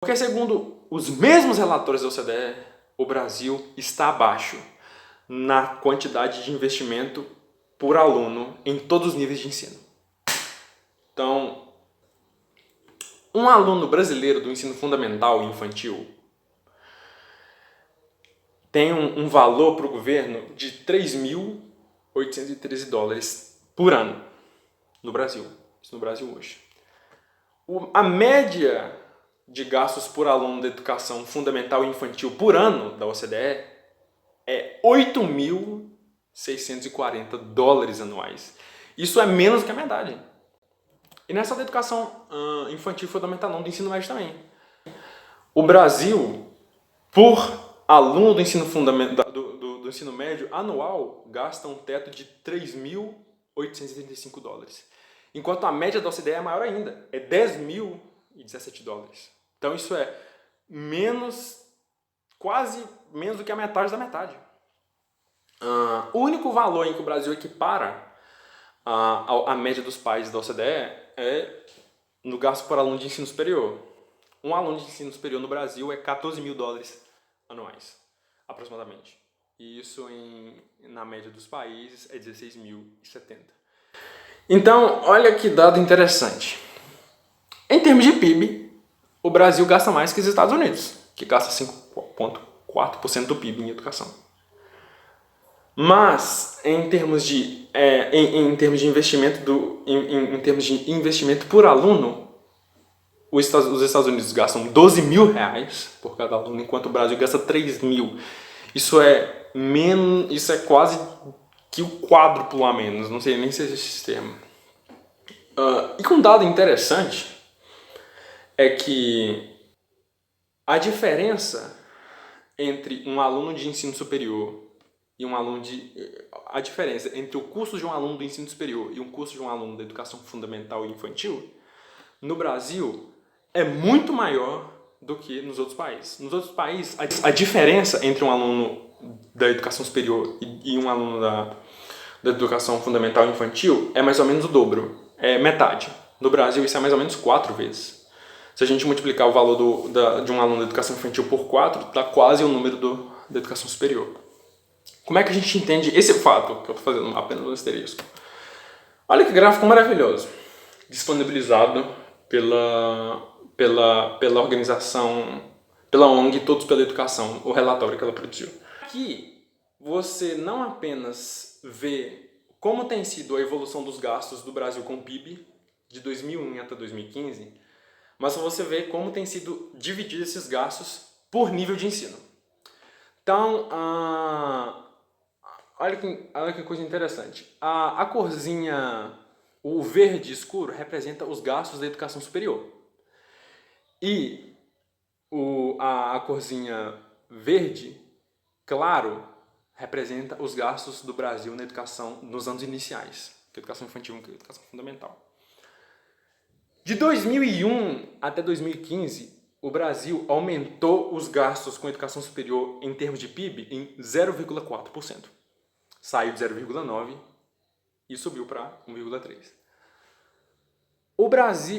Porque segundo os mesmos relatórios da OCDE, o Brasil está abaixo na quantidade de investimento por aluno em todos os níveis de ensino. Então, um aluno brasileiro do ensino fundamental e infantil tem um valor para o governo de 3.813 dólares por ano no Brasil. Isso no Brasil hoje. A média de gastos por aluno da educação fundamental e infantil por ano da OCDE é 8.640 dólares anuais. Isso é menos que a metade. E não é só da educação infantil e fundamental, não, do ensino médio também. O Brasil, por aluno do ensino fundamental, do ensino médio anual, gasta um teto de 3.835 dólares. Enquanto a média da OCDE é maior ainda, é 10.017 dólares. Então isso é quase menos do que a metade da metade. O único valor em que o Brasil equipara a média dos países da OCDE é no gasto por aluno de ensino superior. Um aluno de ensino superior no Brasil é 14 mil dólares anuais, aproximadamente. E isso, na média dos países, é 16.070. Então, olha que dado interessante. Em termos de PIB, o Brasil gasta mais que os Estados Unidos, que gasta 5,4% do PIB em educação. Mas, em termos de investimento por aluno, os Estados Unidos gastam 12 mil reais por cada aluno, enquanto o Brasil gasta 3 mil. Isso é quase que o quádruplo a menos, não sei nem se existe esse termo. E um dado interessante é que a diferença entre um aluno de ensino superior e a diferença entre o custo de um aluno do ensino superior e o custo de um aluno da educação fundamental e infantil, no Brasil, é muito maior do que nos outros países. Nos outros países, a diferença entre um aluno da educação superior e um aluno da educação fundamental e infantil é mais ou menos o dobro, é metade. No Brasil, isso é mais ou menos 4 vezes. Se a gente multiplicar o valor de um aluno da educação infantil por 4, dá quase o número da educação superior. Como é que a gente entende esse fato que eu estou fazendo apenas um asterisco? Olha que gráfico maravilhoso, disponibilizado pela organização, pela ONG Todos pela Educação, o relatório que ela produziu. Aqui você não apenas vê como tem sido a evolução dos gastos do Brasil com o PIB de 2001 até 2015, mas você vê como tem sido divididos esses gastos por nível de ensino. Então, olha que coisa interessante. A corzinha, o verde escuro, representa os gastos da educação superior. E a corzinha verde claro representa os gastos do Brasil na educação nos anos iniciais, que é educação infantil e educação fundamental. De 2001 até 2015, o Brasil aumentou os gastos com educação superior em termos de PIB em 0,4%. Saiu de 0,9% e subiu para 1,3%.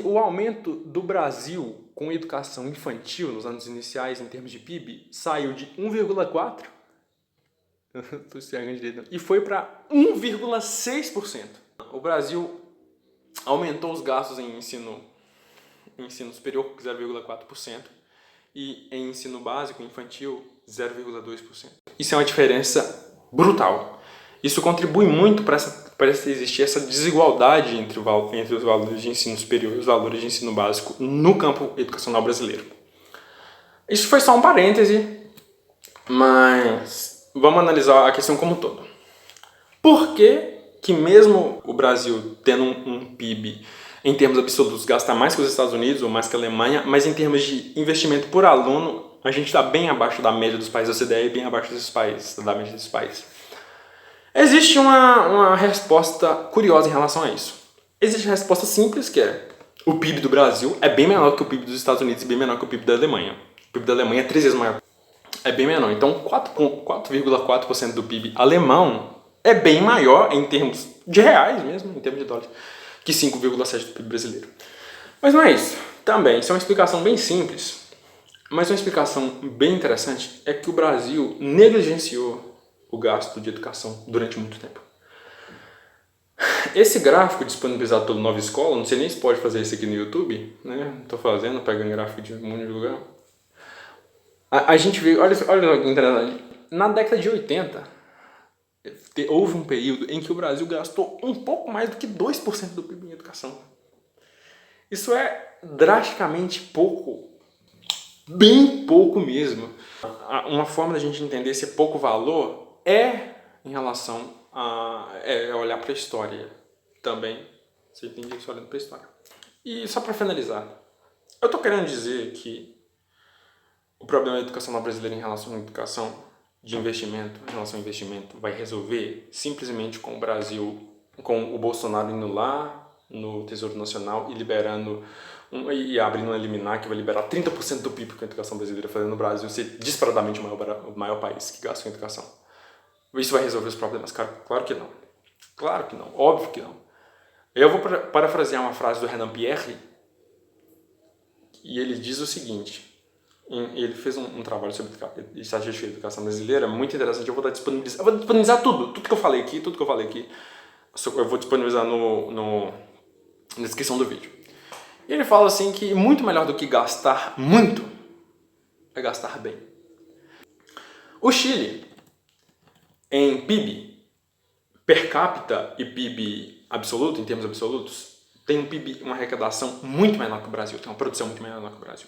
O aumento do Brasil com educação infantil nos anos iniciais em termos de PIB saiu de 1,4% e foi para 1,6%. O Brasil aumentou os gastos em ensino superior 0,4% e em ensino básico infantil 0,2%. Isso é uma diferença brutal. Isso contribui muito para existir essa desigualdade entre os valores de ensino superior e os valores de ensino básico no campo educacional brasileiro. Isso foi só um parêntese, mas vamos analisar a questão como um todo. Por que mesmo o Brasil tendo um PIB em termos absolutos gasta mais que os Estados Unidos ou mais que a Alemanha, mas em termos de investimento por aluno a gente está bem abaixo da média dos países da OCDE e bem abaixo da média desses países? Existe uma resposta curiosa em relação a isso. Existe a resposta simples, que é o PIB do Brasil é bem menor que o PIB dos Estados Unidos e bem menor que o PIB da Alemanha. O PIB da Alemanha é 3 vezes maior. É bem menor. Então 4,4% do PIB alemão é bem maior em termos de reais mesmo, em termos de dólares, que 5,7% do PIB brasileiro. Mas não é isso. Também, isso é uma explicação bem simples. Mas uma explicação bem interessante é que o Brasil negligenciou o gasto de educação durante muito tempo. Esse gráfico disponibilizado pelo Nova Escola, não sei nem se pode fazer isso aqui no YouTube, né? Estou fazendo, pegando gráfico de um monte de lugar. A gente vê, olha que interessante, na década de 80, houve um período em que o Brasil gastou um pouco mais do que 2% do PIB em educação. Isso é drasticamente pouco, bem pouco mesmo. Uma forma da gente entender esse pouco valor é em relação a olhar para a história também. Você entende isso olhando para a história. E só para finalizar, eu estou querendo dizer que o problema da educação brasileira em relação à educação, de investimento, em relação ao investimento, vai resolver simplesmente com o Brasil, com o Bolsonaro indo lá no Tesouro Nacional e liberando e abrindo uma liminar que vai liberar 30% do PIB que a educação brasileira, fazendo o Brasil ser disparadamente o maior país que gasta com educação. Isso vai resolver os problemas? Claro que não. Claro que não. Óbvio que não. Eu vou parafrasear uma frase do Renan Pierre e ele diz o seguinte. Ele fez um trabalho sobre estatística de educação brasileira muito interessante. Eu vou disponibilizar tudo que eu falei aqui, eu vou disponibilizar na descrição do vídeo. E ele fala assim que muito melhor do que gastar muito é gastar bem. O Chile, em PIB per capita e PIB absoluto, em termos absolutos, tem um PIB, uma arrecadação muito menor que o Brasil, tem uma produção muito menor que o Brasil.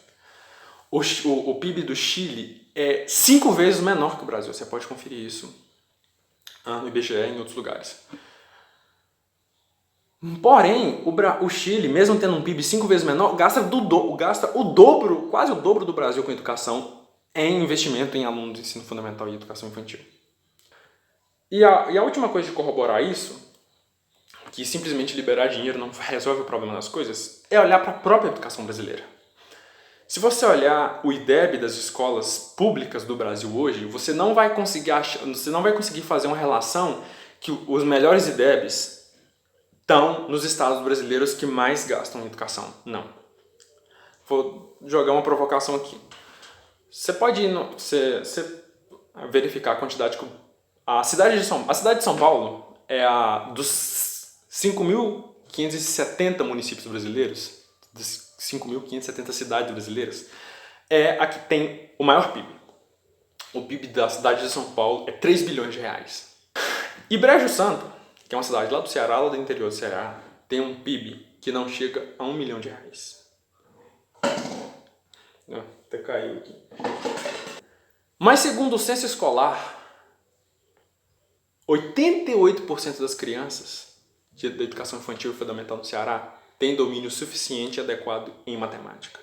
O PIB do Chile é 5 vezes menor que o Brasil. Você pode conferir isso no IBGE e em outros lugares. Porém, o Chile, mesmo tendo um PIB 5 vezes menor, gasta o dobro, quase o dobro do Brasil com educação em investimento em alunos de ensino fundamental e educação infantil. E a última coisa de corroborar isso, que simplesmente liberar dinheiro não resolve o problema das coisas, é olhar para a própria educação brasileira. Se você olhar o IDEB das escolas públicas do Brasil hoje, você não vai conseguir fazer uma relação que os melhores IDEBs estão nos estados brasileiros que mais gastam em educação. Não. Vou jogar uma provocação aqui. Você pode ir verificar a quantidade que a cidade de São Paulo é a dos 5.570 municípios brasileiros, dos 5.570 cidades brasileiras, é a que tem o maior PIB. O PIB da cidade de São Paulo é 3 bilhões de reais. E Brejo Santo, que é uma cidade lá do Ceará, lá do interior do Ceará, tem um PIB que não chega a 1 milhão de reais. Até caiu aqui. Mas segundo o censo escolar, 88% das crianças da educação infantil e fundamental no Ceará têm domínio suficiente e adequado em matemática.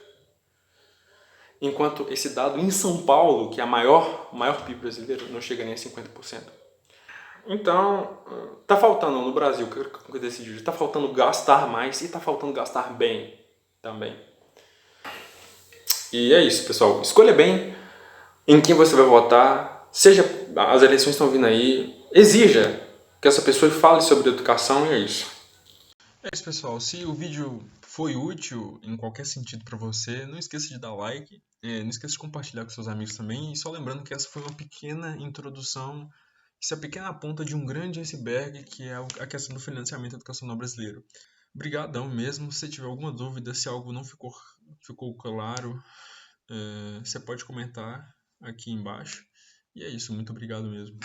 Enquanto esse dado em São Paulo, que é o maior PIB brasileiro, não chega nem a 50%. Então, tá faltando no Brasil, que eu decidi, tá faltando gastar mais e tá faltando gastar bem também. E é isso, pessoal. Escolha bem em quem você vai votar. As eleições estão vindo aí. Exija que essa pessoa fale sobre educação e é isso. É isso, pessoal. Se o vídeo foi útil em qualquer sentido para você, não esqueça de dar like, não esqueça de compartilhar com seus amigos também. E só lembrando que essa foi uma pequena introdução, isso é a pequena ponta de um grande iceberg, que é a questão do financiamento educacional brasileiro. Obrigadão mesmo. Se tiver alguma dúvida, se algo não ficou claro, você pode comentar aqui embaixo. E é isso, muito obrigado mesmo.